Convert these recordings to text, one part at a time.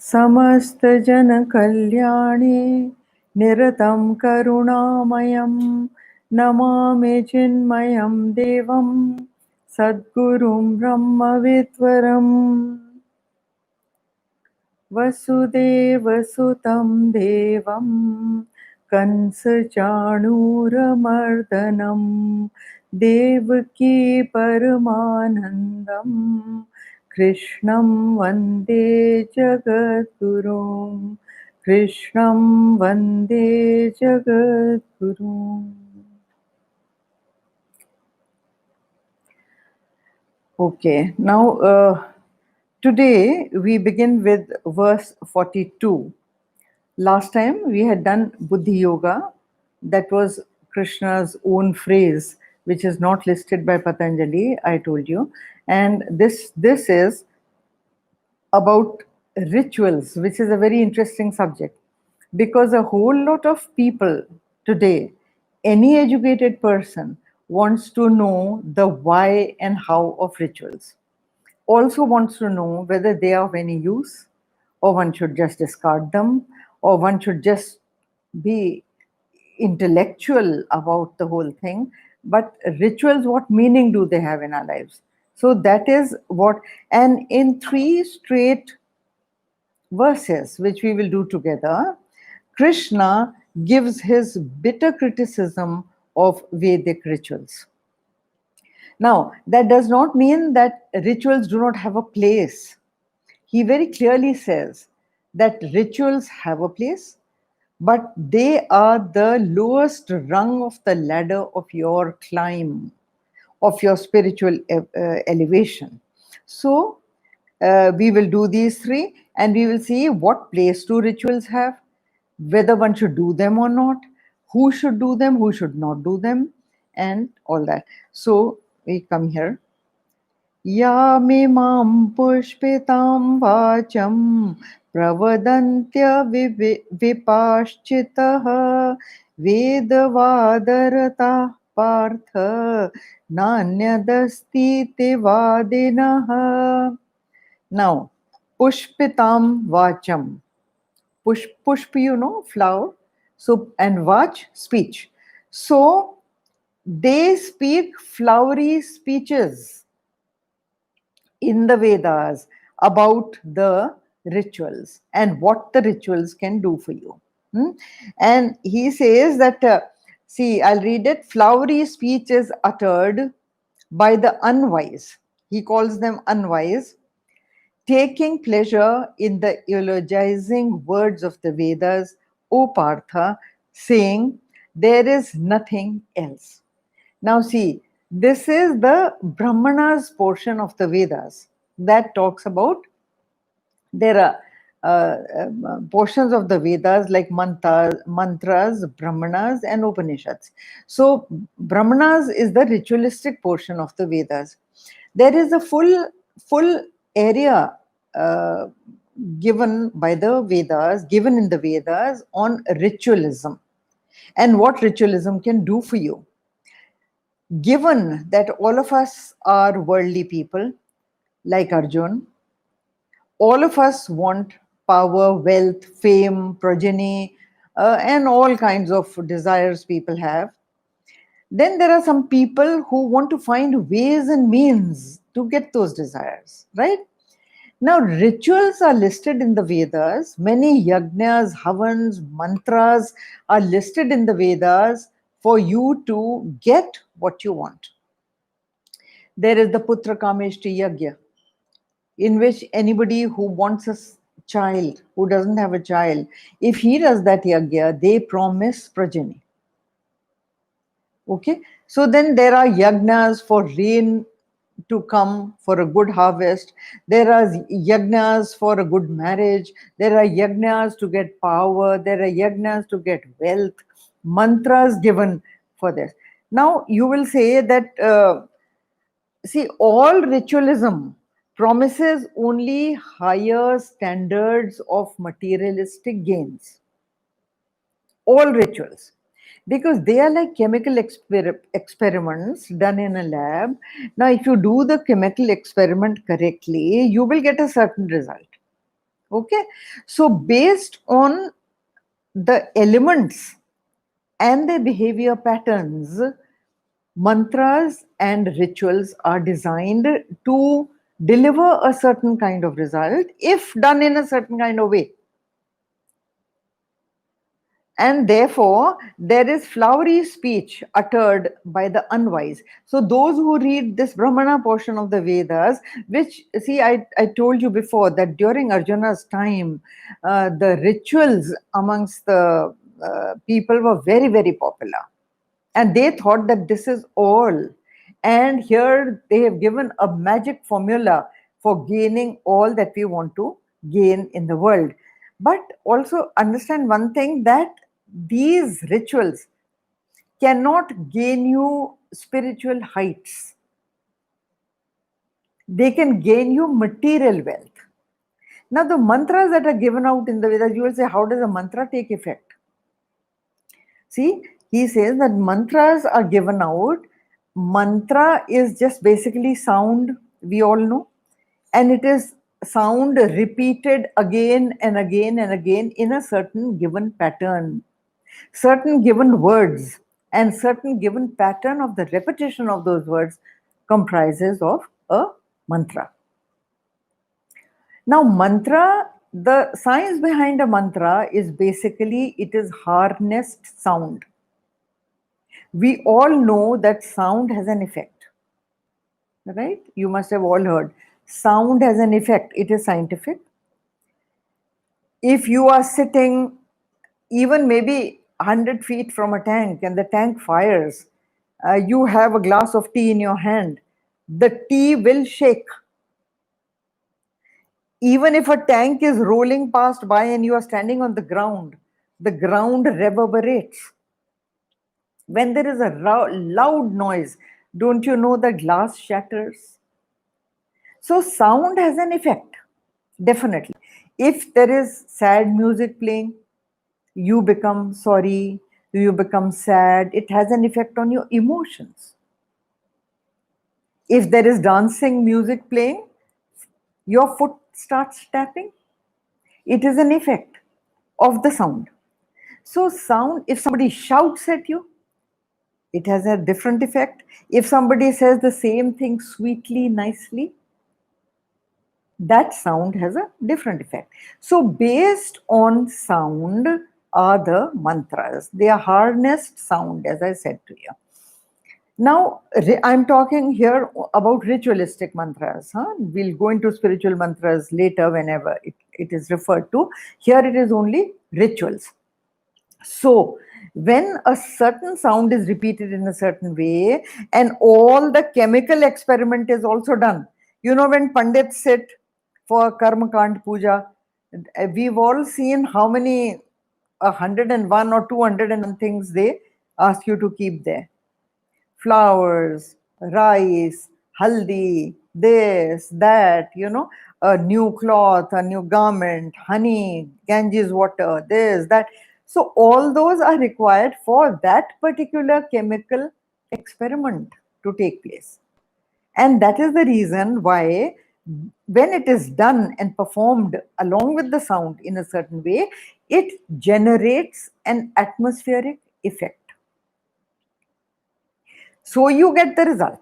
समस्त जन कल्याणे निरतं करुणामयं नमामि चिन्मयं देवं सद्गुरुं ब्रह्मविद्वरम् वसुदेवसुतं देवं कंसचाणूरमर्दनं देवकी परमानन्दं कृष्णं वन्दे जगद्गुरुं कृष्णं वन्दे जगद्गुरुम्. Okay, now today we begin with verse 42. Last time we had done Buddhi Yoga, that was Krishna's own phrase, which is not listed by Patanjali, I told you. And this is about rituals, which is a very interesting subject, because a whole lot of people today, any educated person, wants to know the why and how of rituals, also wants to know whether they are of any use, or one should just discard them, or one should just be intellectual about the whole thing. But rituals, what meaning do they have in our lives? So that is what, and in 3 straight verses, which we will do together, Krishna gives his bitter criticism of Vedic rituals. Now, that does not mean that rituals do not have a place. He very clearly says that rituals have a place, but they are the lowest rung of the ladder of your climb, of your spiritual elevation. So, we will do these 3 and we will see what place do rituals have, whether one should do them or not, who should do them, who should not do them, and all that. So, we come here. यामिमां पुष्पितां वाचं प्रवदन्त्य विपाश्चितः वेदवादरताः Partha नान्यदस्तीति वादिनः. Now, pushpitam vacham. Pushp, you know, flower. So, and vach, speech. So, they speak flowery speeches in the Vedas about the rituals and what the rituals can do for you. And he says that, see, I'll read it. Flowery speech is uttered by the unwise. He calls them unwise, taking pleasure in the eulogizing words of the Vedas, O Partha, saying, there is nothing else. Now see, this is the Brahmanas portion of the Vedas that talks about, there are portions of the Vedas like mantras, Brahmanas and Upanishads. So Brahmanas is the ritualistic portion of the Vedas. There is a full area given by the Vedas, given in the Vedas on ritualism and what ritualism can do for you. Given that all of us are worldly people, like Arjun, all of us want power, wealth, fame, progeny, and all kinds of desires people have. Then there are some people who want to find ways and means to get those desires, right? Now, rituals are listed in the Vedas. Many yajnas, havans, mantras are listed in the Vedas for you to get what you want. There is the Putra Kameshti Yajna, in which anybody who wants a child, who doesn't have a child, if he does that yajna, they promise progeny. Okay, so then there are yajnas for rain to come, for a good harvest. There are yajnas for a good marriage. There are yajnas to get power. There are yajnas to get wealth. Mantras given for this. Now you will say that, see, all ritualism promises only higher standards of materialistic gains. All rituals. because they are like chemical experiments done in a lab. Now, if you do the chemical experiment correctly, you will get a certain result. Okay, so based on the elements and their behavior patterns, mantras and rituals are designed to deliver a certain kind of result if done in a certain kind of way. And therefore, there is flowery speech uttered by the unwise. So, those who read this Brahmana portion of the Vedas, which, see, I told you before that during Arjuna's time, the rituals amongst the people were very, very popular. And they thought that this is all. And here they have given a magic formula for gaining all that we want to gain in the world. But also understand one thing, that these rituals cannot gain you spiritual heights. They can gain you material wealth. Now, the mantras that are given out in the Vedas, you will say, how does a mantra take effect? See, he says that mantras are given out. Mantra is just basically sound, we all know, and it is sound repeated again and again and again in a certain given pattern, certain given words, and certain given pattern of the repetition of those words comprises of a mantra. Now, mantra, the science behind a mantra is basically it is harnessed sound. We all know that sound has an effect, right? You must have all heard. Sound has an effect, it is scientific. If you are sitting even maybe 100 feet from a tank and the tank fires, you have a glass of tea in your hand, the tea will shake. Even if a tank is rolling past by and you are standing on the ground reverberates. When there is a loud noise, don't you know the glass shatters? So sound has an effect, definitely. If there is sad music playing, you become sorry, you become sad, it has an effect on your emotions. If there is dancing music playing, your foot starts tapping, it is an effect of the sound. So sound, if somebody shouts at you, it has a different effect. If somebody says the same thing sweetly, nicely, that sound has a different effect. So based on sound are the mantras. They are harnessed sound, as I said to you. Now, I'm talking here about ritualistic mantras. We'll go into spiritual mantras later whenever it is referred to. Here it is only rituals. So, when a certain sound is repeated in a certain way and all the chemical experiment is also done, you know, when Pandits sit for Karma Kand Puja, we've all seen how many 101 or 201 things they ask you to keep there. Flowers, rice, haldi, this, that, you know, a new cloth, a new garment, honey, Ganges water, this, that. So all those are required for that particular chemical experiment to take place. And that is the reason why when it is done and performed along with the sound in a certain way, it generates an atmospheric effect. So you get the result.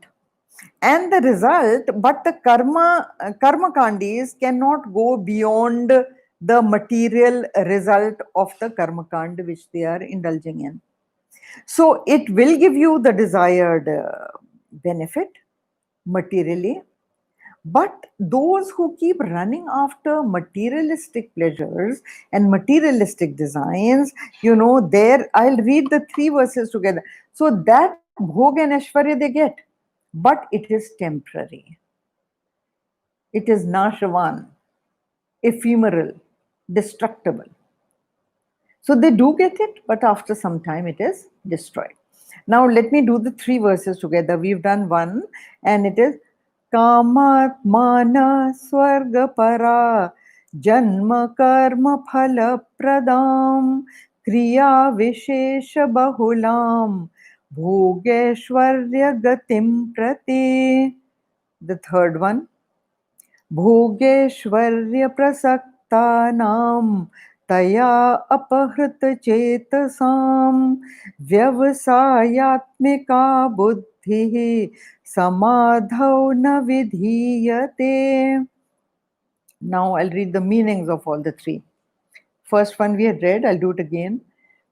And the result, but the karma kandis cannot go beyond the material result of the karma kand which they are indulging in. So it will give you the desired benefit materially, but those who keep running after materialistic pleasures and materialistic designs, you know, there I'll read the 3 verses together. So that bhog and aishwarya they get, but it is temporary. It is nashavan, ephemeral, destructible. So they do get it, but after some time it is destroyed. Now let me do the 3 verses together. We've done 1 and it is Kamatmana Swarga Para Janma Karma Phala Pradam kriya vishesha bahulam bhogeshwarya gatim prati. The third one, भोगेश्वर्य प्रसक्तानां तया अपहृत चेतसां व्यवसायात्मिका बुद्धिः समाधौ न विधीयते. Now I'll read the meanings of all the three. First one we had read, I'll do it again.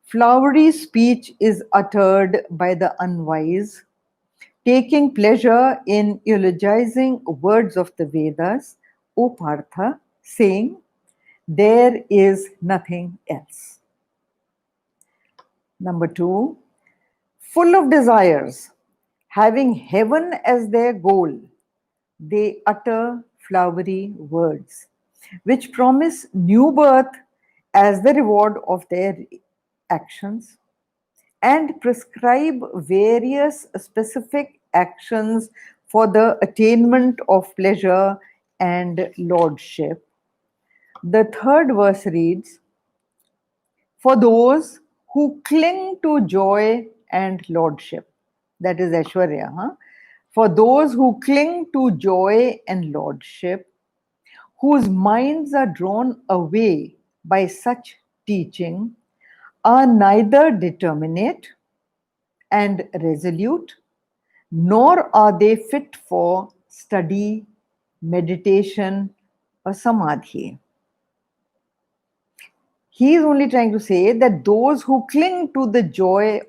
Flowery speech is uttered by the unwise, taking pleasure in eulogizing words of the Vedas, O Partha, saying, there is nothing else. Number two, full of desires, having heaven as their goal, they utter flowery words, which promise new birth as the reward of their actions, and prescribe various specific actions for the attainment of pleasure and lordship. The third verse reads, for those who cling to joy and lordship, that is Aishwarya, for those who cling to joy and lordship, whose minds are drawn away by such teaching, are neither determinate and resolute, nor are they fit for study, meditation, or samadhi. He is only trying to say that those who cling to the joy,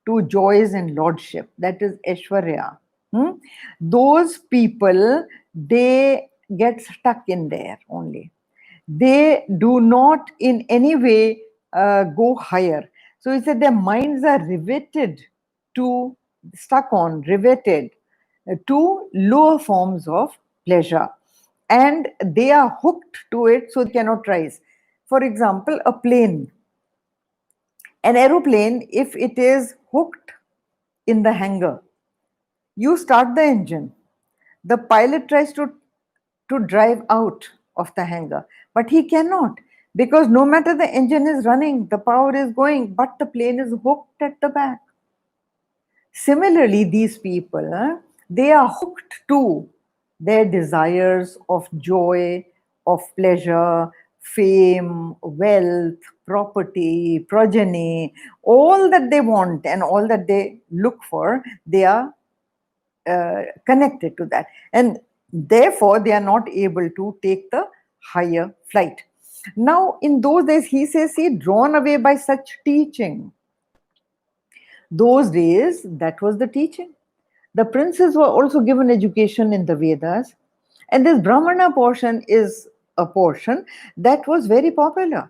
to joys and lordship, that is Aishwarya, those people, they get stuck in there only. They do not in any way go higher. So he said their minds are riveted to, stuck on, riveted to lower forms of pleasure. And they are hooked to it, so they cannot rise. For example, a plane. An aeroplane, if it is hooked in the hangar, you start the engine. The pilot tries to drive out of the hangar, but he cannot, because no matter the engine is running, the power is going, but the plane is hooked at the back. Similarly, these people, they are hooked to their desires of joy, of pleasure, fame, wealth, property, progeny, all that they want and all that they look for, they are connected to that. And therefore, they are not able to take the higher flight. Now, in those days, he says, see, drawn away by such teaching. Those days, that was the teaching. The princes were also given education in the Vedas. And this Brahmana portion is a portion that was very popular.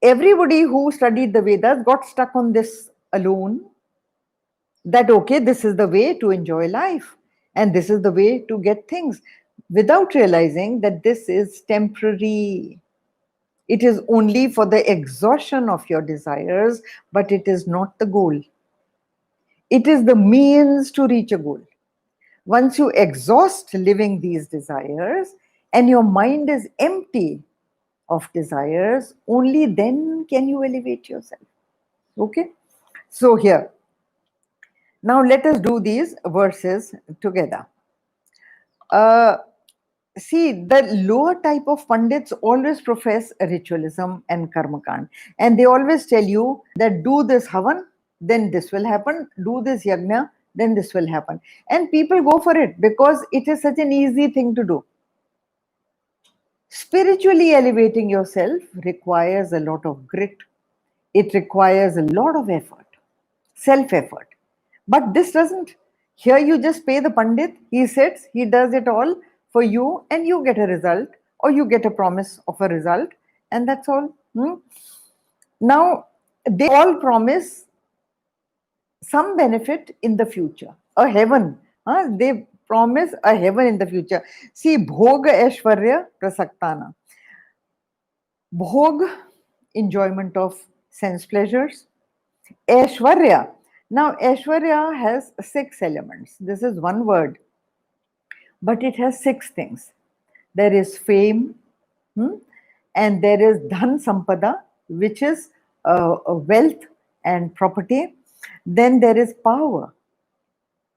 Everybody who studied the Vedas got stuck on this alone, that, okay, this is the way to enjoy life. And this is the way to get things, without realizing that this is temporary. It is only for the exhaustion of your desires, but it is not the goal. It is the means to reach a goal. Once you exhaust living these desires and your mind is empty of desires, only then can you elevate yourself. Okay? So here, now let us do these verses together. See, the lower type of Pandits always profess ritualism and karmakand. And they always tell you that do this havan, then this will happen. Do this yajna, then this will happen. And people go for it because it is such an easy thing to do. Spiritually elevating yourself requires a lot of grit. It requires a lot of effort, self-effort. But this doesn't. Here you just pay the Pandit, he sits, he does it all for you, and you get a result, or you get a promise of a result, and that's all. Now, they all promise some benefit in the future, a heaven. They promise a heaven in the future. See, bhoga aishwarya prasaktana. Bhog, enjoyment of sense pleasures. Aishwarya. Now, Aishwarya has 6 elements. This is one word, but it has 6 things. There is fame, and there is dhan sampada, which is wealth and property. Then there is power,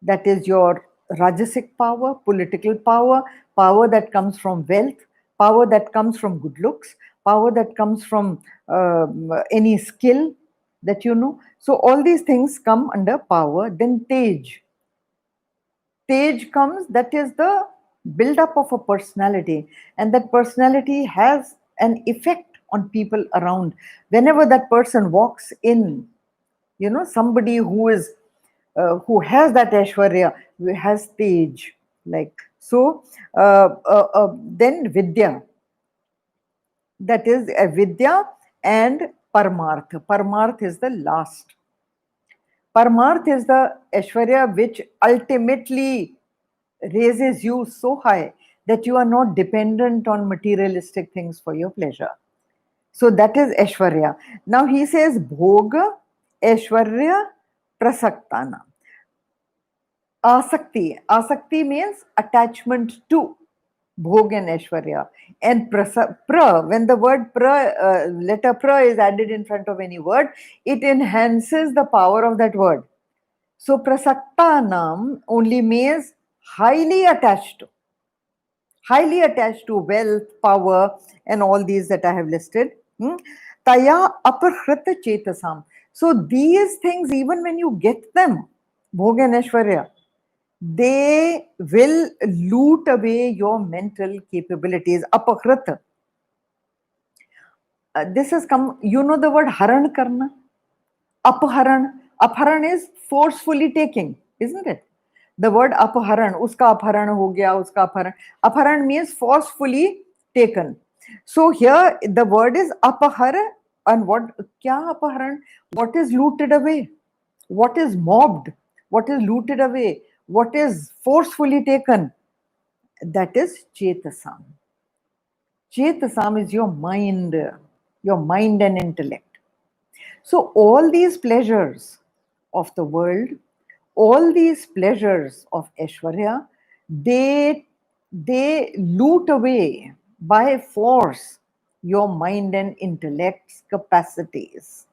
that is your rajasic power, political power, power that comes from wealth, power that comes from good looks, power that comes from any skill that you know. So all these things come under power. Then Tej comes, that is the build up of a personality, and that personality has an effect on people around. Whenever that person walks in, you know, somebody who has that Aishwarya, who has Tej, like so. Then Vidya, that is Vidya and Paramarth. Paramarth is the last. Paramarth is the Aishwarya which ultimately raises you so high that you are not dependent on materialistic things for your pleasure. So that is Aishwarya. Now he says Bhoga, Aishwarya, Prasaktana. Asakti. Asakti means attachment to Bhog and Aishwarya. And pra, when the word pra, letter pra is added in front of any word, it enhances the power of that word. So prasaktanam only means highly attached to wealth, power, and all these that I have listed. Taya aparhrita chetasam. So these things, even when you get them, Bhog and Aishwarya, they will loot away your mental capabilities. Apakrita. This has come, you know the word haran karna? Apharan. Apharan is forcefully taking, isn't it? The word apharan, uska apharan ho gaya, uska apharan. Apharan means forcefully taken. So here the word is apahar, and what, kya apharan? What is looted away? What is mobbed? What is looted away? What is forcefully taken? That is Chetasam. Chetasam is your mind and intellect. So all these pleasures of the world, all these pleasures of Aishwarya, they loot away by force your mind and intellect's capacities.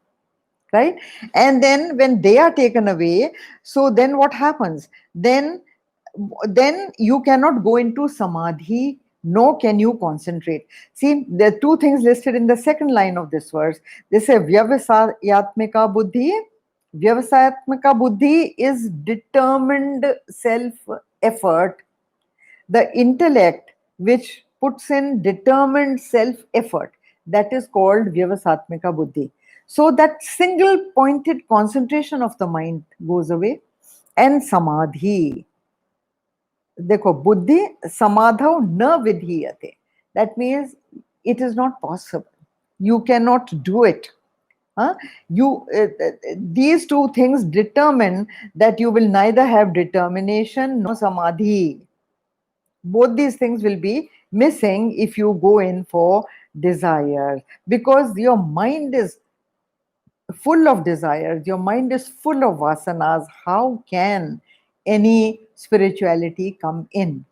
Right? And then when they are taken away, so then what happens? Then you cannot go into samadhi, nor can you concentrate. See, there are two things listed in the second line of this verse. They say vyavasayatmika buddhi. Vyavasayatmika buddhi is determined self effort, the intellect which puts in determined self effort, that is called vyavasatmika buddhi. So that single pointed concentration of the mind goes away. And samadhi, देखो बुद्धि समाधौ न विधीयते, that means it is not possible, you cannot do it. These two things determine that you will neither have determination nor samadhi. Both these things will be missing if you go in for desires, because your mind is full of desires, your mind is full of vasanas. How can any spirituality come in?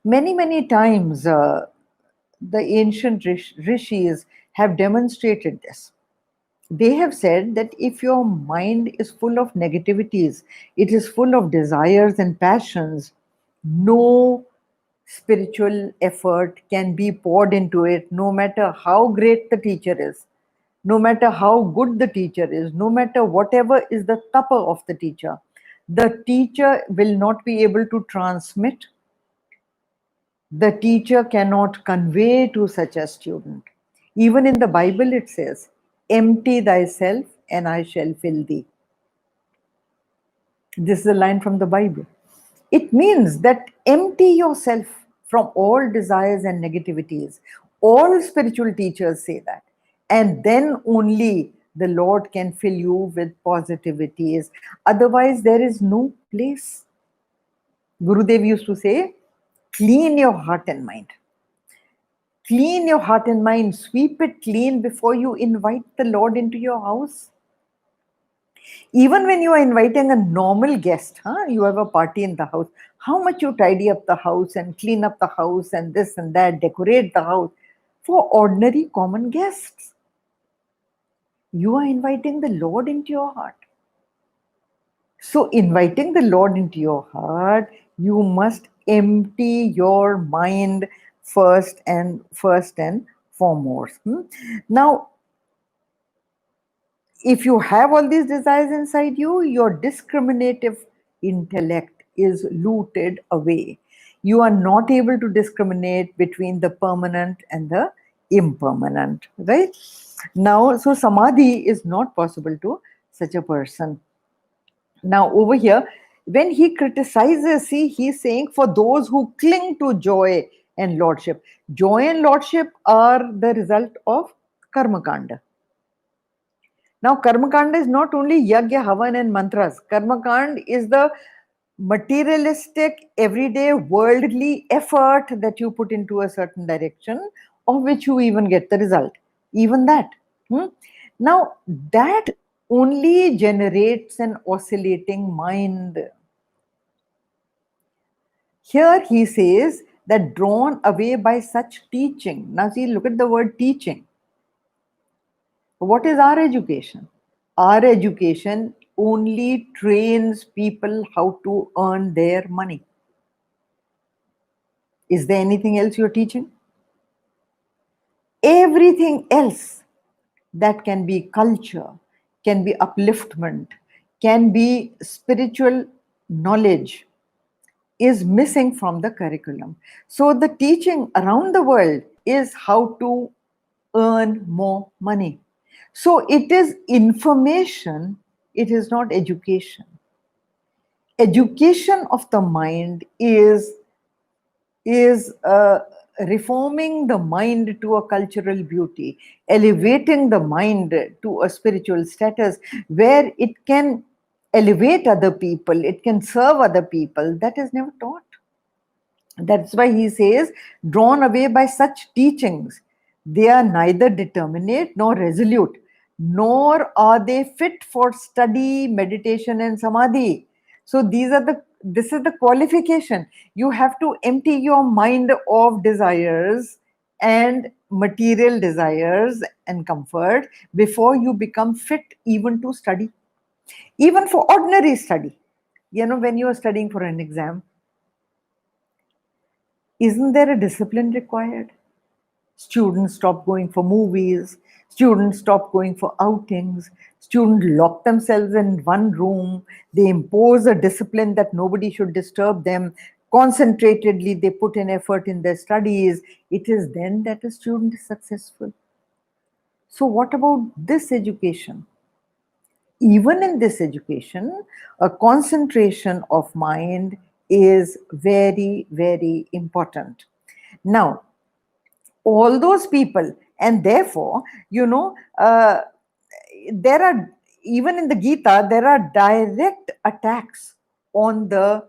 Many times the ancient rishis have demonstrated this. They have said that if your mind is full of negativities, it is full of desires and passions, no spiritual effort can be poured into it, no matter how great the teacher is, no matter how good the teacher is, no matter whatever is the tapa of the teacher will not be able to transmit. The teacher cannot convey to such a student. Even in the Bible it says, empty thyself and I shall fill thee. This is a line from the Bible. It means that empty yourself from all desires and negativities. All spiritual teachers say that. And then only the Lord can fill you with positivities. Otherwise, there is no place. Gurudev used to say, clean your heart and mind. Clean your heart and mind. Sweep it clean before you invite the Lord into your house. Even when you are inviting a normal guest, you have a party in the house, how much you tidy up the house and clean up the house and this and that, decorate the house for ordinary common guests. You are inviting the Lord into your heart. So, inviting the Lord into your heart, you must empty your mind first and foremost. Now, if you have all these desires inside you, your discriminative intellect is looted away. You are not able to discriminate between the permanent and the impermanent, right? Now, so samadhi is not possible to such a person. Now, over here, when he criticizes, see, he's saying for those who cling to joy and lordship. Joy and lordship are the result of karma kanda. Now, karma kanda is not only yagya, havan, and mantras. Karma kanda is the materialistic, everyday, worldly effort that you put into a certain direction, of which you even get the result. Even that. Now, that only generates an oscillating mind. Here he says that drawn away by such teaching. Now, see, look at the word teaching. What is our education? Our education only trains people how to earn their money. Is there anything else you're teaching? Everything else that can be culture, can be upliftment, can be spiritual knowledge is missing from the curriculum. So the teaching around the world is how to earn more money. So it is information, it is not education. Education of the mind is reforming the mind to a cultural beauty, elevating the mind to a spiritual status where it can elevate other people, it can serve other people. That is never taught. That's why he says, drawn away by such teachings, they are neither determinate nor resolute, nor are they fit for study, meditation, and samadhi. So this is the qualification. You have to empty your mind of desires and material desires and comfort before you become fit even to study, even for ordinary study. When you are studying for an exam, isn't there a discipline required? Students stop going for movies, students stop going for outings, students lock themselves in one room, they impose a discipline that nobody should disturb them, concentratedly they put in effort in their studies. It is then that a student is successful. So, what about this education? Even in this education, a concentration of mind is very, very important. Now, all those people, and therefore, there are, even in the Gita, there are direct attacks on the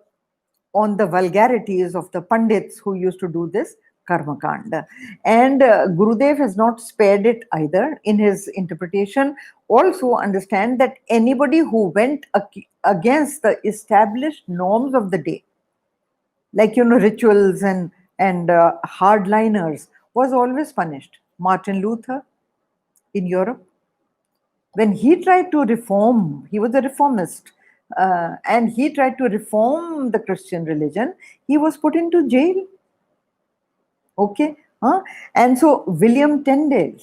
vulgarities of the Pandits who used to do this karma kanda. And Gurudev has not spared it either in his interpretation. Also understand that anybody who went against the established norms of the day, like rituals and hardliners, was always punished. Martin Luther in Europe, when he tried to reform, he was a reformist, and he tried to reform the Christian religion, he was put into jail. Okay, and so William Tyndale,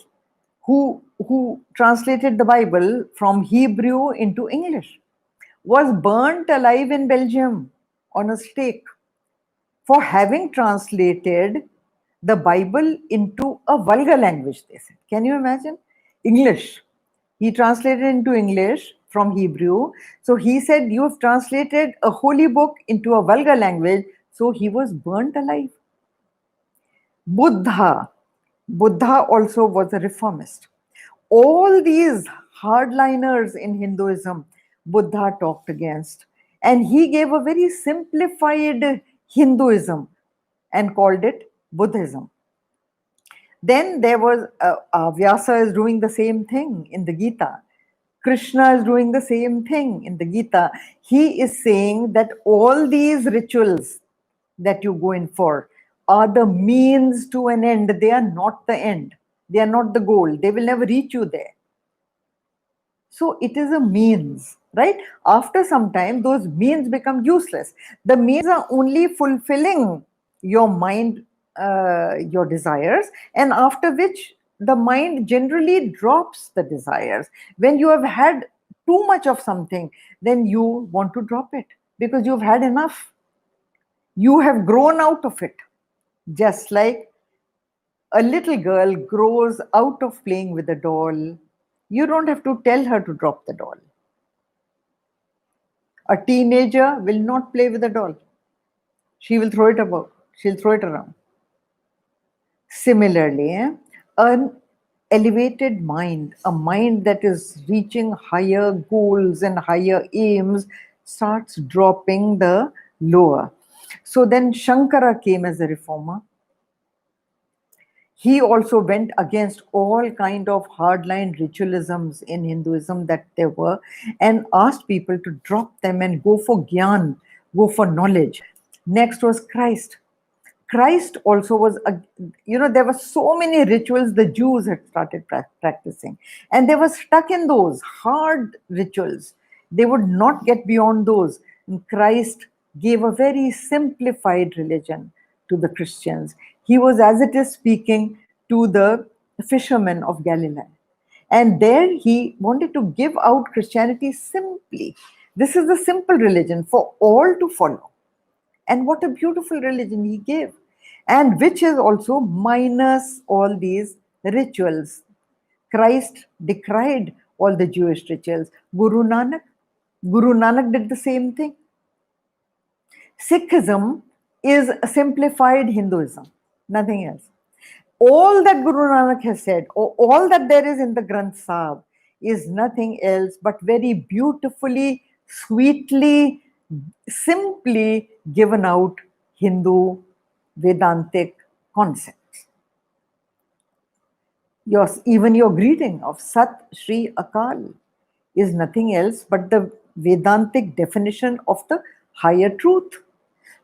who translated the Bible from Hebrew into English, was burnt alive in Belgium on a stake for having translated the Bible into a vulgar language, they said. Can you imagine? English. He translated into English from Hebrew. So he said, you have translated a holy book into a vulgar language. So he was burnt alive. Buddha also was a reformist. All these hardliners in Hinduism, Buddha talked against. And he gave a very simplified Hinduism and called it Buddhism. Then there was Vyasa is doing the same thing in the Gita. Krishna is doing the same thing in the Gita. He is saying that all these rituals that you go in for are the means to an end. They are not the end. They are not the goal. They will never reach you there. So it is a means, right? After some time, those means become useless. The means are only fulfilling your mind, your desires, and after which the mind generally drops the desires. When you have had too much of something, then you want to drop it because you've had enough. You have grown out of it. Just like a little girl grows out of playing with a doll, you don't have to tell her to drop the doll. A teenager will not play with a doll. She will throw it about. She'll throw it around. Similarly, an elevated mind, a mind that is reaching higher goals and higher aims, starts dropping the lower. So then Shankara came as a reformer. He also went against all kind of hardline ritualisms in Hinduism that there were, and asked people to drop them and go for gyan, go for knowledge. Next was Christ. Christ also was, there were so many rituals the Jews had started practicing, and they were stuck in those hard rituals. They would not get beyond those. And Christ gave a very simplified religion to the Christians. He was, as it is, speaking to the fishermen of Galilee. And there he wanted to give out Christianity simply. This is the simple religion for all to follow. And what a beautiful religion he gave. And which is also minus all these rituals. Christ decried all the Jewish rituals. Guru Nanak did the same thing. Sikhism is a simplified Hinduism, nothing else. All that Guru Nanak has said, or all that there is in the Granth Sahib, is nothing else but very beautifully, sweetly, simply given out Hindu Vedantic concepts. Even your greeting of Sat Shri Akal is nothing else but the Vedantic definition of the higher truth.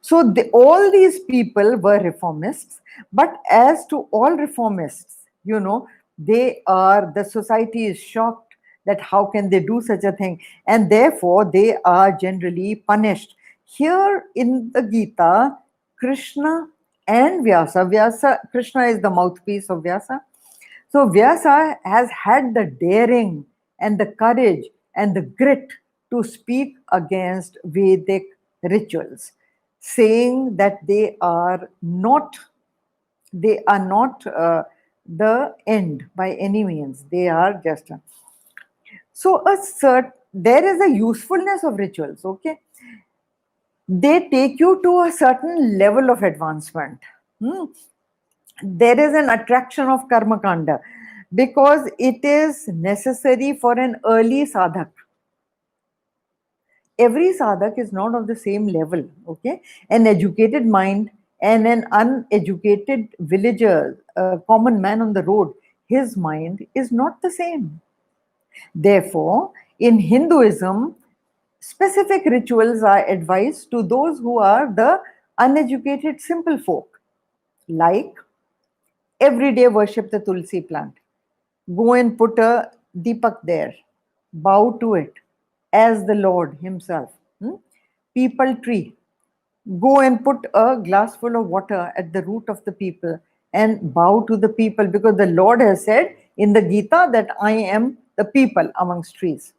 So all these people were reformists, but as to all reformists, the society is shocked that how can they do such a thing, and therefore they are generally punished. Here in the Gita, Krishna and Vyasa, Krishna is the mouthpiece of Vyasa. So Vyasa has had the daring and the courage and the grit to speak against Vedic rituals, saying that they are not the end by any means. They are just there is a usefulness of rituals. Okay, they take you to a certain level of advancement. There is an attraction of karma kanda because it is necessary for an early sadhak. Every sadhak is not of the same level. Okay, an educated mind and an uneducated villager, a common man on the road, his mind is not the same. Therefore, in Hinduism, specific rituals are advised to those who are the uneducated simple folk, like every day worship the tulsi plant. Go and put a deepak there. Bow to it as the Lord himself. People tree. Go and put a glass full of water at the root of the people and bow to the people, because the Lord has said in the Gita that I am the people amongst trees.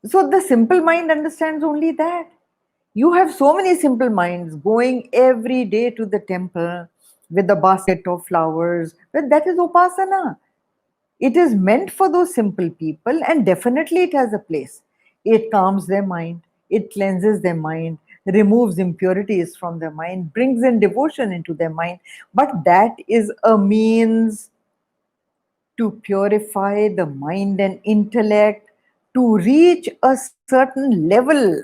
So the simple mind understands only that. You have so many simple minds going every day to the temple with a basket of flowers. Well, that is upasana. It is meant for those simple people, and definitely it has a place. It calms their mind, it cleanses their mind, removes impurities from their mind, brings in devotion into their mind. But that is a means to purify the mind and intellect, to reach a certain level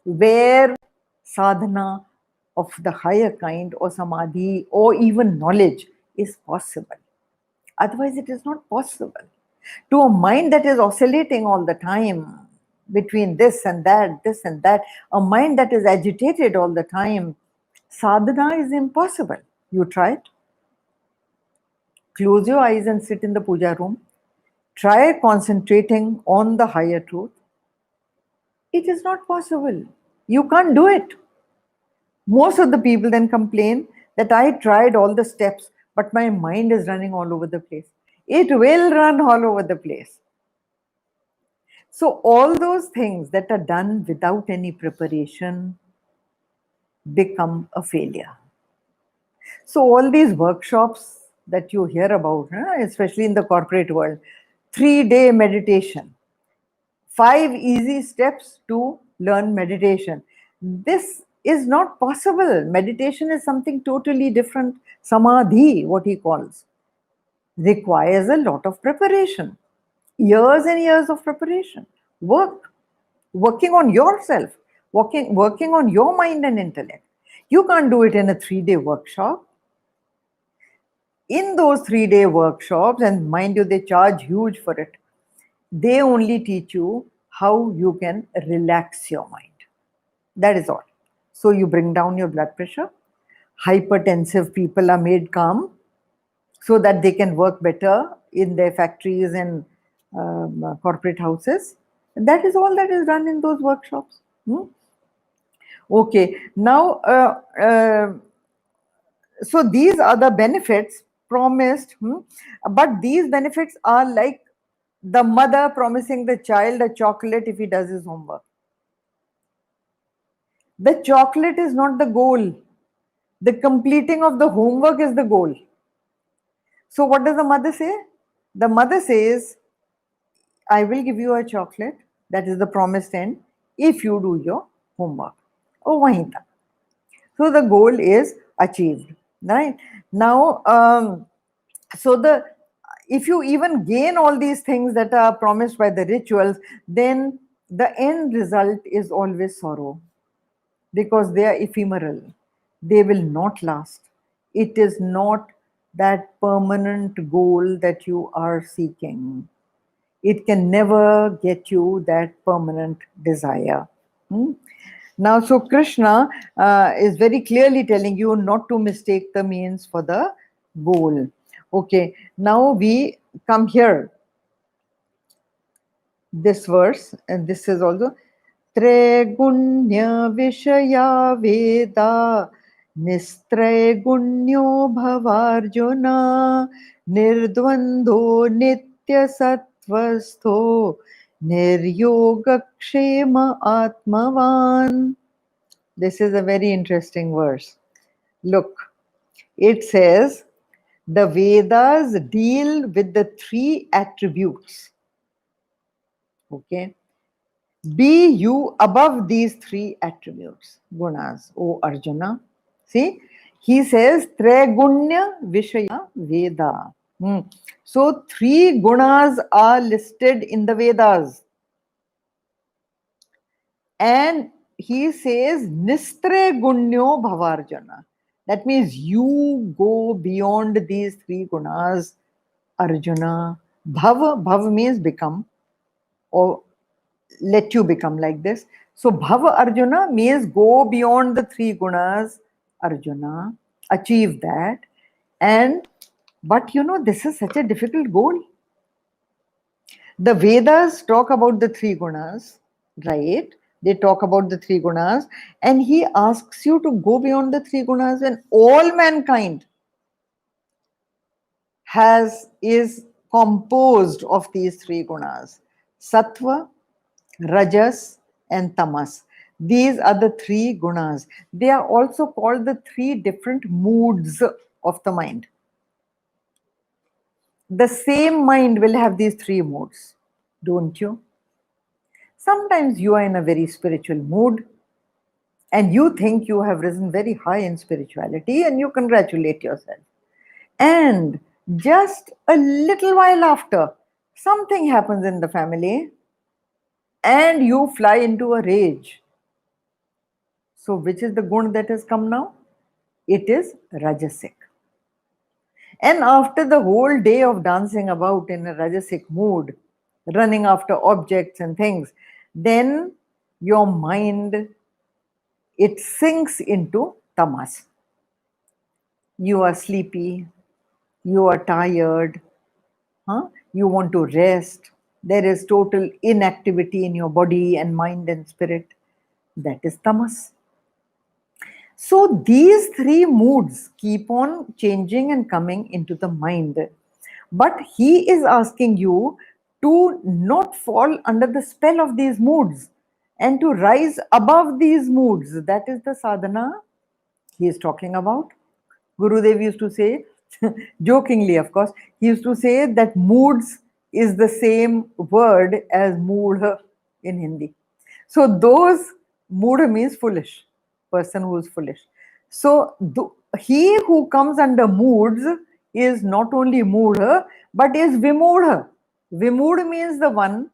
where sadhana of the higher kind, or samadhi, or even knowledge is possible. Otherwise, it is not possible. To a mind that is oscillating all the time between this and that, a mind that is agitated all the time, sadhana is impossible. You try it. Close your eyes and sit in the puja room. Try concentrating on the higher truth. It is not possible. You can't do it. Most of the people then complain that I tried all the steps, but my mind is running all over the place. It will run all over the place. So, all those things that are done without any preparation become a failure. So, all these workshops that you hear about, especially in the corporate world, 3-day meditation, 5 easy steps to learn meditation. This is not possible. Meditation is something totally different. Samadhi, what he calls, requires a lot of preparation, years and years of preparation, working on yourself, working on your mind and intellect. You can't do it in a 3-day workshop. In those 3-day workshops, and mind you, they charge huge for it, they only teach you how you can relax your mind. That is all. So you bring down your blood pressure. Hypertensive people are made calm so that they can work better in their factories and corporate houses. And that is all that is done in those workshops. Okay, now, so these are the benefits promised, but these benefits are like the mother promising the child a chocolate if he does his homework. The chocolate is not the goal. The completing of the homework is the goal. So what does the mother say? The mother says, I will give you a chocolate, that is the promised end, if you do your homework. Oh, wahin tak. So the goal is achieved, right? Now, so if you even gain all these things that are promised by the rituals, then the end result is always sorrow, because they are ephemeral. They will not last. It is not that permanent goal that you are seeking. It can never get you that permanent desire. Now, so Krishna is very clearly telling you not to mistake the means for the goal. Okay, now we come here. This verse, and this is also Tregunya Vishaya Veda Nistraigunyo Bhavarjuna Nirdvando Nitya Sattvastho Niryogakshema Atmavan. This is a very interesting verse. Look, it says the Vedas deal with the 3 attributes. Okay. Be you above these 3 attributes, gunas, O Arjuna. See, he says, Tregunya Vishaya Veda. So, 3 gunas are listed in the Vedas. And he says, Nistre Gunyo Bhavarjana. That means you go beyond these 3 gunas, Arjuna. Bhav means become, or let you become like this. So Bhava Arjuna means go beyond the 3 gunas, Arjuna, achieve that. And but this is such a difficult goal. The Vedas talk about the 3 gunas, right? They talk about the 3 gunas, and he asks you to go beyond the 3 gunas when all mankind is composed of these 3 gunas: Sattva, Rajas, and Tamas. These are the 3 gunas. They are also called the 3 different moods of the mind. The same mind will have these 3 moods, don't you? Sometimes you are in a very spiritual mood and you think you have risen very high in spirituality and you congratulate yourself. And just a little while after, something happens in the family and you fly into a rage. So, which is the gun that has come now? It is Rajasic. And after the whole day of dancing about in a Rajasic mood, running after objects and things, then your mind, it sinks into tamas. You are sleepy, you are tired, You want to rest. There is total inactivity in your body and mind and spirit. That is tamas. So these three moods keep on changing and coming into the mind. But he is asking you to not fall under the spell of these moods and to rise above these moods. That is the sadhana he is talking about. Gurudev used to say, jokingly of course, he used to say that moods is the same word as mood in Hindi. So those mood means foolish, person who is foolish. So he who comes under moods is not only mood but is vimood. Vimood means the one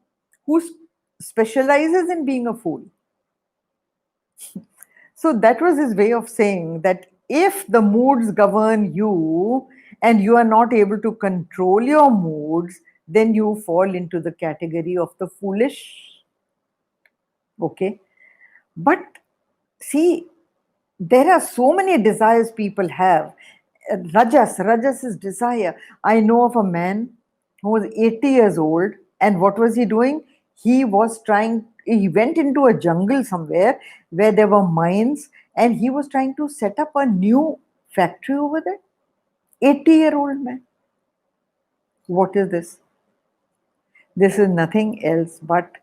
who specializes in being a fool. So that was his way of saying that if the moods govern you and you are not able to control your moods, then you fall into the category of the foolish. Okay. But see, there are so many desires people have. Rajas is desire. I know of a man who was 80 years old, and what was he doing? He went into a jungle somewhere where there were mines, and he was trying to set up a new factory over there. 80-year-old man. What is this? This is nothing else but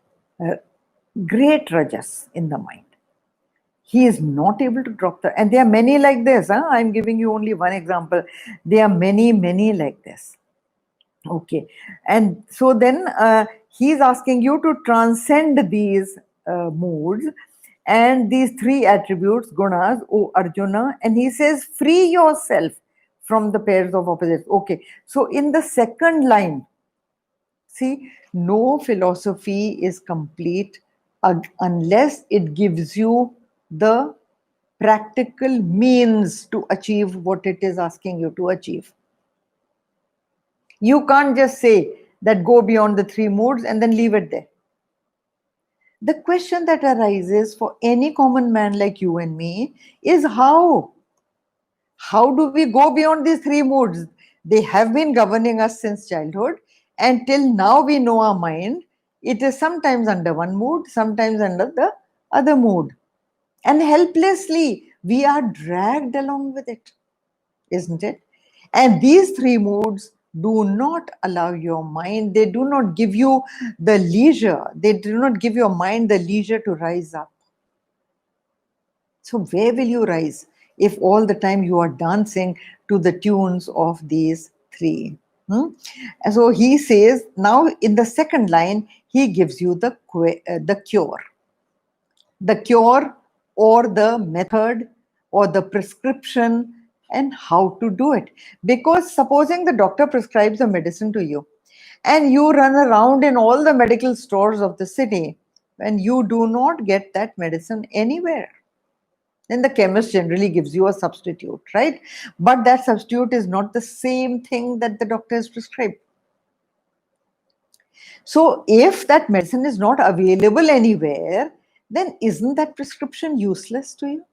great rajas in the mind. He is not able to drop the, and there are many like this. I'm giving you only one example. There are many like this. Okay, and so then he's asking you to transcend these moods and these three attributes, gunas, O Arjuna, and he says, free yourself from the pairs of opposites. Okay, so in the second line, see, no philosophy is complete unless it gives you the practical means to achieve what it is asking you to achieve. You can't just say that go beyond the three moods and then leave it there. The question that arises for any common man like you and me is how? How do we go beyond these three moods? They have been governing us since childhood, and till now we know our mind. It is sometimes under one mood, sometimes under the other mood. And helplessly, we are dragged along with it, isn't it? And these three moods do not allow your mind, they do not give you the leisure, they do not give your mind the leisure to rise up. So, where will you rise if all the time you are dancing to the tunes of these three? And so he says, now in the second line, he gives you the cure. The cure or the method or the prescription and how to do it. Because supposing the doctor prescribes a medicine to you and you run around in all the medical stores of the city and you do not get that medicine anywhere, then the chemist generally gives you a substitute, right? But that substitute is not the same thing that the doctor has prescribed. So if that medicine is not available anywhere, then isn't that prescription useless to you?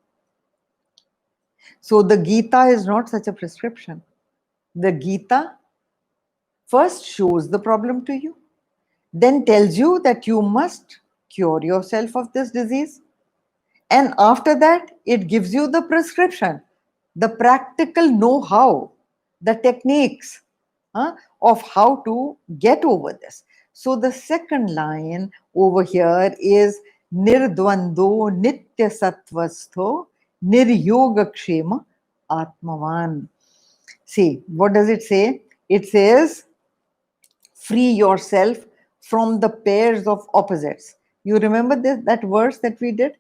So the Geeta is not such a prescription. The Geeta first shows the problem to you, then tells you that you must cure yourself of this disease. And after that, it gives you the prescription, the practical know-how, the techniques of how to get over this. So the second line over here is Nirdvando Nitya Sattvastho Niryogakshema Atmavan. See, what does it say? It says, free yourself from the pairs of opposites. You remember that verse that we did?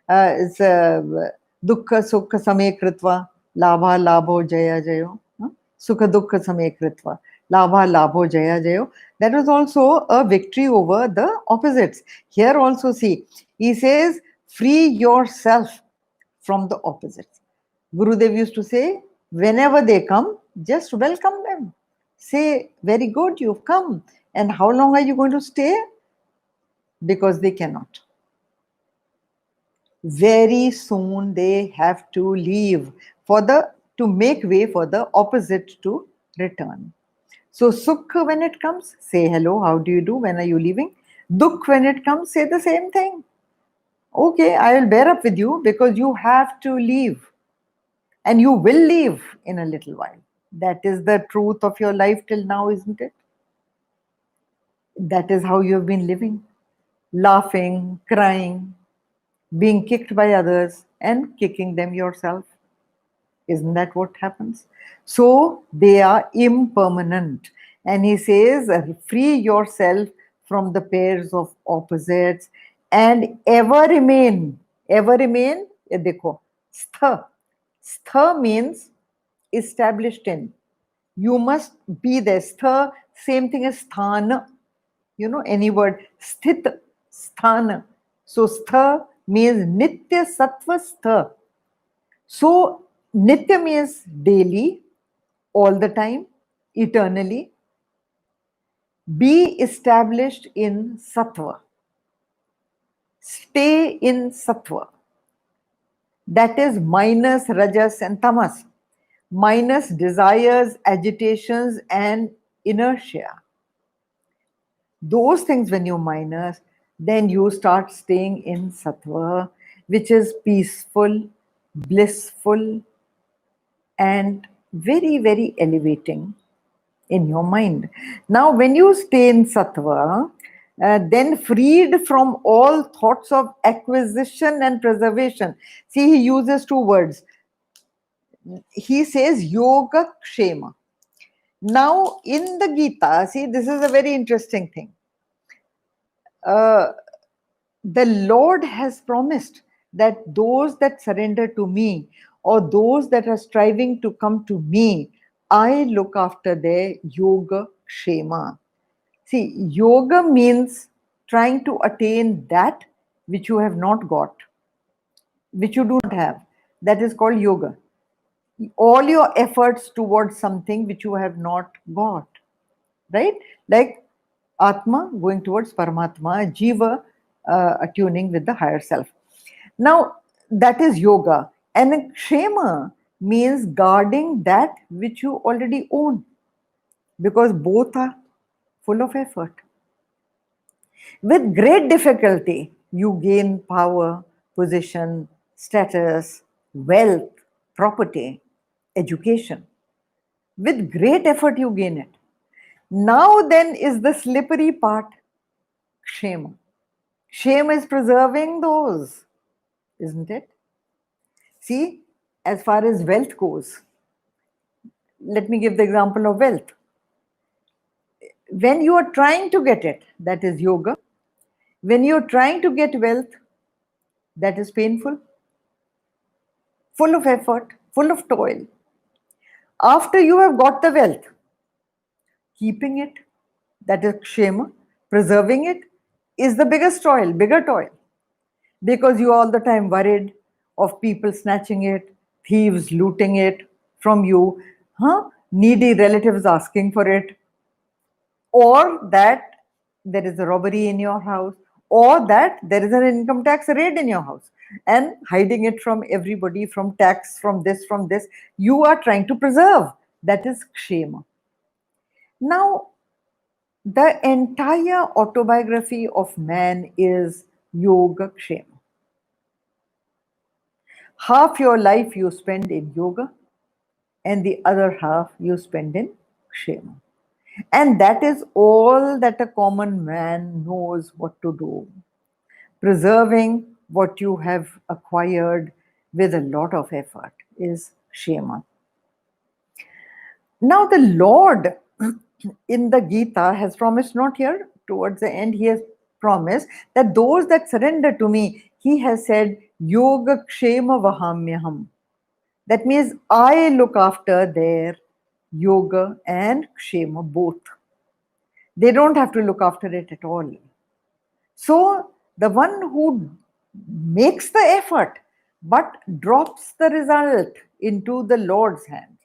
It's Dukkha Sukha Same Kritva Labha Labho Jaya Jayo. Sukha Dukkha Same Kritva Labha Labho Jaya Jayo. That was also a victory over the opposites. Here also see, he says, free yourself from the opposites. Gurudev used to say, whenever they come, just welcome them. Say, very good, you've come. And how long are you going to stay? Because they cannot. Very soon they have to leave to make way for the opposite to return. So Sukh when it comes, say hello, how do you do, when are you leaving? Dukh when it comes, say the same thing. Okay, I will bear up with you because you have to leave and you will leave in a little while. That is the truth of your life till now, isn't it? That is how you have been living, laughing, crying, being kicked by others, and kicking them yourself. Isn't that what happens? So they are impermanent. And he says, free yourself from the pairs of opposites and ever remain. Ever remain, ye dekho, stha. Stha means established in. You must be there. Stha, same thing as sthana. You know, any word. Sthit, sthana. So stha means nitya sattva stha. So, Nitya means daily, all the time, eternally. Be established in Sattva. Stay in Sattva. That is minus Rajas and Tamas, minus desires, agitations, and inertia. Those things, when you minus, then you start staying in Sattva, which is peaceful, blissful, and very, very elevating in your mind. Now, when you stay in sattva, then freed from all thoughts of acquisition and preservation. See, he uses two words. He says yoga kshema. Now, in the Gita, see, this is a very interesting thing. The Lord has promised that those that surrender to me or those that are striving to come to me, I look after their yoga kshema. See, yoga means trying to attain that which you have not got, which you do not have. That is called yoga. All your efforts towards something which you have not got, right? Like Atma going towards Paramatma, Jiva attuning with the higher self. Now, that is yoga. And Kshema means guarding that which you already own, because both are full of effort. With great difficulty, you gain power, position, status, wealth, property, education. With great effort, you gain it. Now, then, is the slippery part, Kshema. Kshema is preserving those, isn't it? See, as far as wealth goes, let me give the example of wealth. When you are trying to get it, that is yoga. When you're trying to get wealth, that is painful, full of effort, full of toil. After you have got the wealth, keeping it, that is kshema, preserving it, is the biggest toil, bigger toil. Because you are all the time worried of people snatching it, thieves looting it from you, needy relatives asking for it, or that there is a robbery in your house, or that there is an income tax raid in your house and hiding it from everybody, from tax, from this, you are trying to preserve. That is kshema. Now, the entire autobiography of man is yoga kshema. Half your life you spend in yoga, and the other half you spend in kshema. And that is all that a common man knows what to do. Preserving what you have acquired with a lot of effort is kshema. Now, the Lord in the Gita has promised, not here, towards the end, he has promised that those that surrender to me, he has said, yoga kshema vahamyaham. That means I look after their yoga and kshema both. They don't have to look after it at all. So the one who makes the effort but drops the result into the Lord's hand.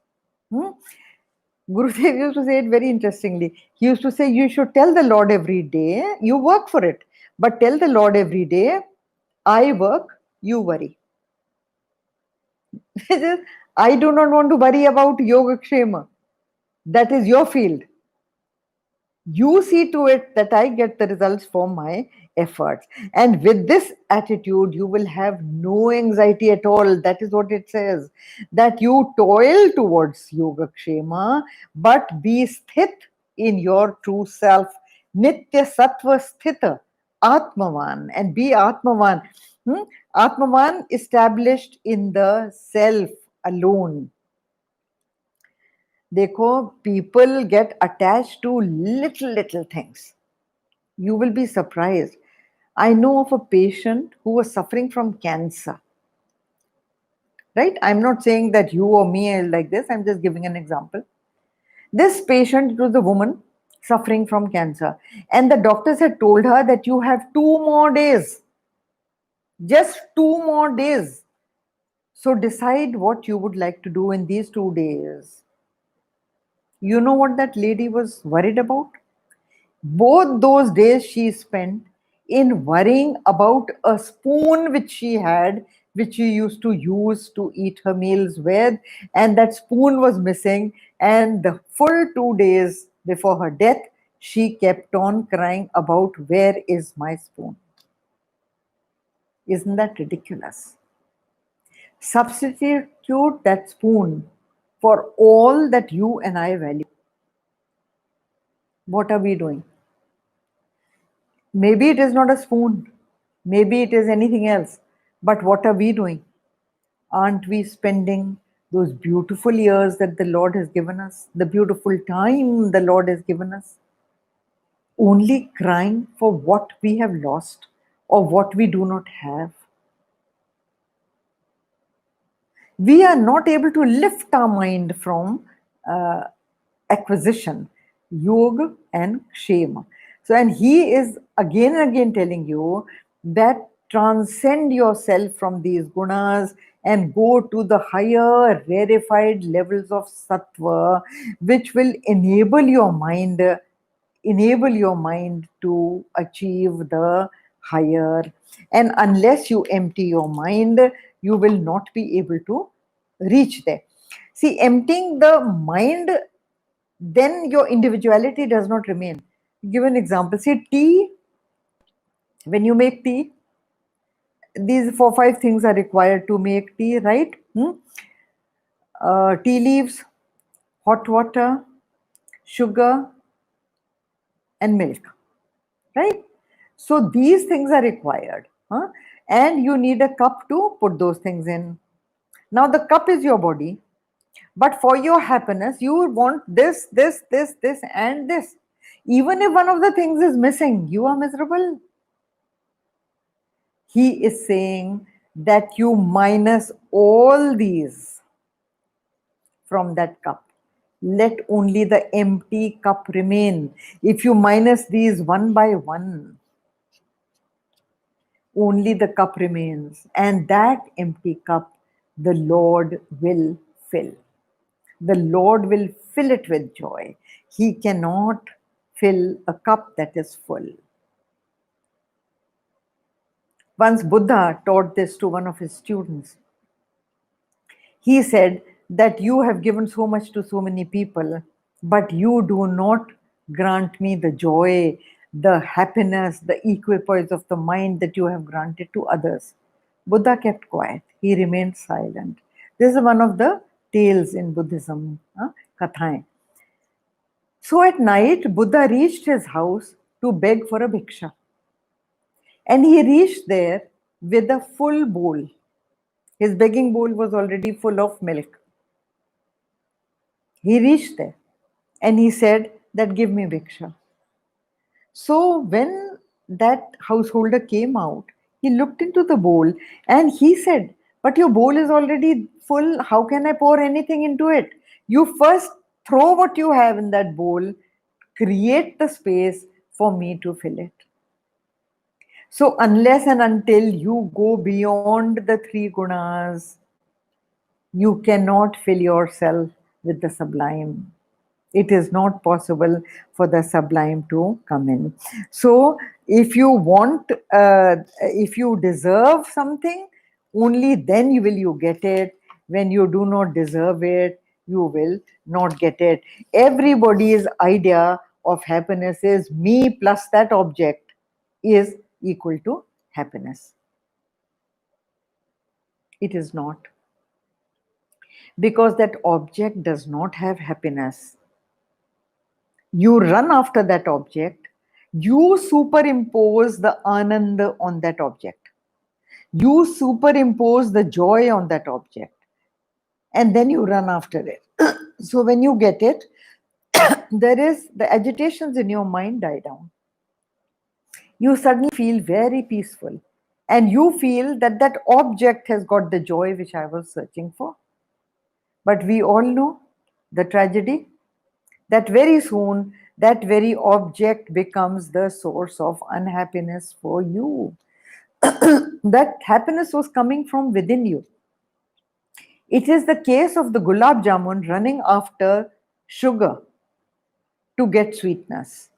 Gurudev used to say it very interestingly. He used to say, you should tell the Lord every day, you work for it, but tell the Lord every day, I work, you worry. I do not want to worry about yoga kshema. That is your field. You see to it that I get the results for my efforts. And with this attitude, you will have no anxiety at all. That is what it says. That you toil towards Yogakshema, but be sthit in your true self. Nitya Sattva Sthita. Atmavan. And be Atmavan. Atmavan established in the self alone. Dekho, people get attached to little things. You will be surprised. I know of a patient who was suffering from cancer. Right? I'm not saying that you or me are like this. I'm just giving an example. This patient, it was a woman suffering from cancer. And the doctors had told her that you have 2 more days. Just 2 more days. So decide what you would like to do in these 2 days. You know what that lady was worried about? Both those days she spent in worrying about a spoon which she had, which she used to use to eat her meals with, and that spoon was missing. And the full 2 days before her death, she kept on crying about, where is my spoon? Isn't that ridiculous? Substitute that spoon for all that you and I value. What are we doing? Maybe it is not a spoon, maybe it is anything else. But what are we doing? Aren't we spending those beautiful years that the Lord has given us, the beautiful time the Lord has given us, only crying for what we have lost or what we do not have? We are not able to lift our mind from acquisition, yoga and kshema. So, and he is again and again telling you that transcend yourself from these gunas and go to the higher rarefied levels of sattva, which will enable your mind to achieve the higher. And unless you empty your mind, you will not be able to reach there. See, emptying the mind, then your individuality does not remain. Give an example. See, tea, when you make tea, these 4 5 things are required to make tea, right? Tea leaves, hot water, sugar, and milk, right? So these things are required, and you need a cup to put those things in. Now the cup is your body, but for your happiness, you want this, and this. Even if one of the things is missing, you are miserable. He is saying that you minus all these from that cup. Let only the empty cup remain. If you minus these one by one, only the cup remains, and that empty cup the Lord will fill. The Lord will fill it with joy. He cannot fill a cup that is full. Once Buddha taught this to one of his students. He said that you have given so much to so many people, but you do not grant me the joy, the happiness, the equipoise of the mind that you have granted to others. Buddha kept quiet. He remained silent. This is one of the tales in Buddhism, kathaएं. So at night, Buddha reached his house to beg for a bhiksha. And he reached there with a full bowl. His begging bowl was already full of milk. He reached there and he said that, give me bhiksha. So when that householder came out, he looked into the bowl and he said, but your bowl is already full. How can I pour anything into it? You first throw what you have in that bowl, create the space for me to fill it. So unless and until you go beyond the 3 gunas, you cannot fill yourself with the sublime. It is not possible for the sublime to come in. So if you want, if you deserve something, only then you get it. When you do not deserve it, you will not get it. Everybody's idea of happiness is me plus that object is equal to happiness. It is not, because that object does not have happiness. You run after that object, you superimpose the anand on that object, you superimpose the joy on that object, and then you run after it. So when you get it, there is the agitations in your mind die down. You suddenly feel very peaceful, and you feel that that object has got the joy which I was searching for. But we all know the tragedy, that very soon that very object becomes the source of unhappiness for you. That happiness was coming from within you. It is the case of the gulab jamun running after sugar to get sweetness.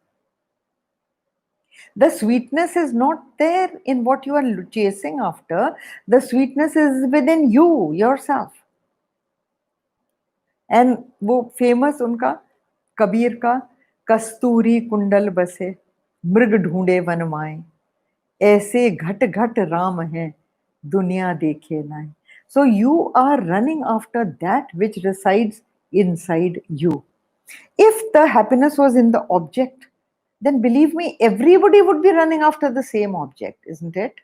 The sweetness is not there in what you are chasing after. The sweetness is within you, yourself. And वो famous उनका कबीर का कस्तूरी कुंडल बसे मृग ढूंढे वनमाए ऐसे घट घट राम है दुनिया देखे नाए. So you are running after that which resides inside you. If the happiness was in the object, then believe me, everybody would be running after the same object, isn't it?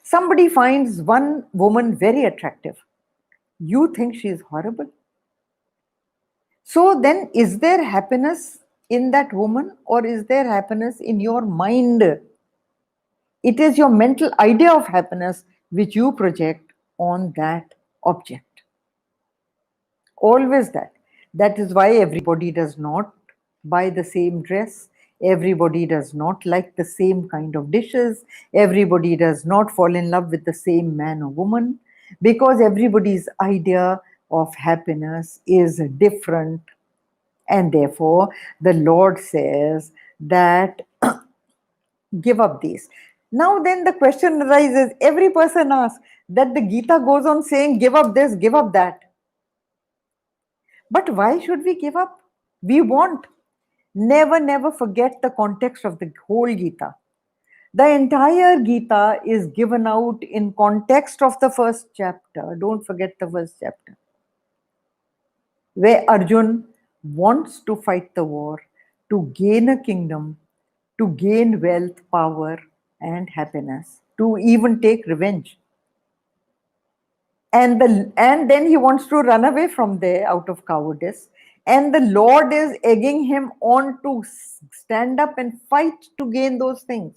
Somebody finds one woman very attractive. You think she is horrible. So then, is there happiness in that woman, or is there happiness in your mind? It is your mental idea of happiness which you project on that object. Always that. That is why everybody does not buy the same dress. Everybody does not like the same kind of dishes. Everybody does not fall in love with the same man or woman, because everybody's idea of happiness is different. And therefore, the Lord says that give up these. Now then the question arises, every person asks that the Gita goes on saying, give up this, give up that. But why should we give up? We want. Never forget the context of the whole Gita. The entire Gita is given out in context of the first chapter. Don't forget the first chapter, where Arjun wants to fight the war, to gain a kingdom, to gain wealth, power, and happiness, to even take revenge. And then he wants to run away from there out of cowardice. And the Lord is egging him on to stand up and fight to gain those things.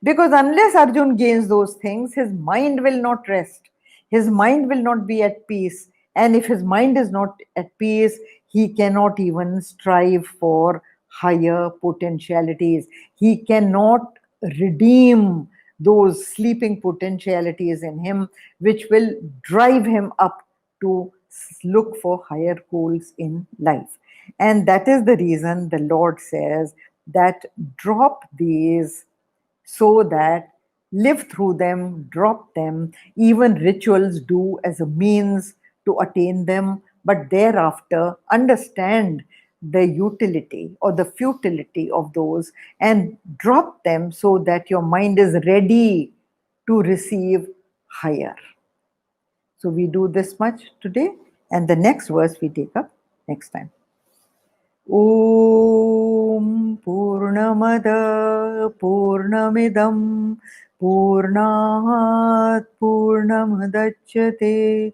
Because unless Arjun gains those things, his mind will not rest. His mind will not be at peace. And if his mind is not at peace, he cannot even strive for higher potentialities. He cannot redeem those sleeping potentialities in him, which will drive him up to look for higher goals in life. And that is the reason the Lord says that drop these, so that live through them, drop them. Even rituals do as a means to attain them, but thereafter understand the utility or the futility of those and drop them, so that your mind is ready to receive higher. So we do this much today, and the next verse we take up next time. Om Purnamada Purnamidam Purnat Purnamadachyate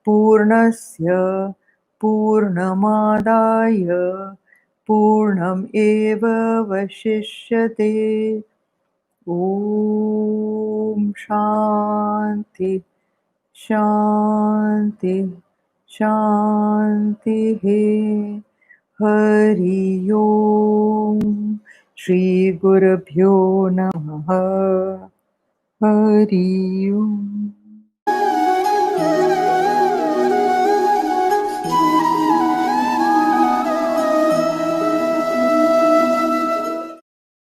Purnasya Purnamadaya Purnam Eva Vashishyate. Om Shanti Shanti Shanti. Hari Om Shri Gurubhyo Namaha. Hari Om.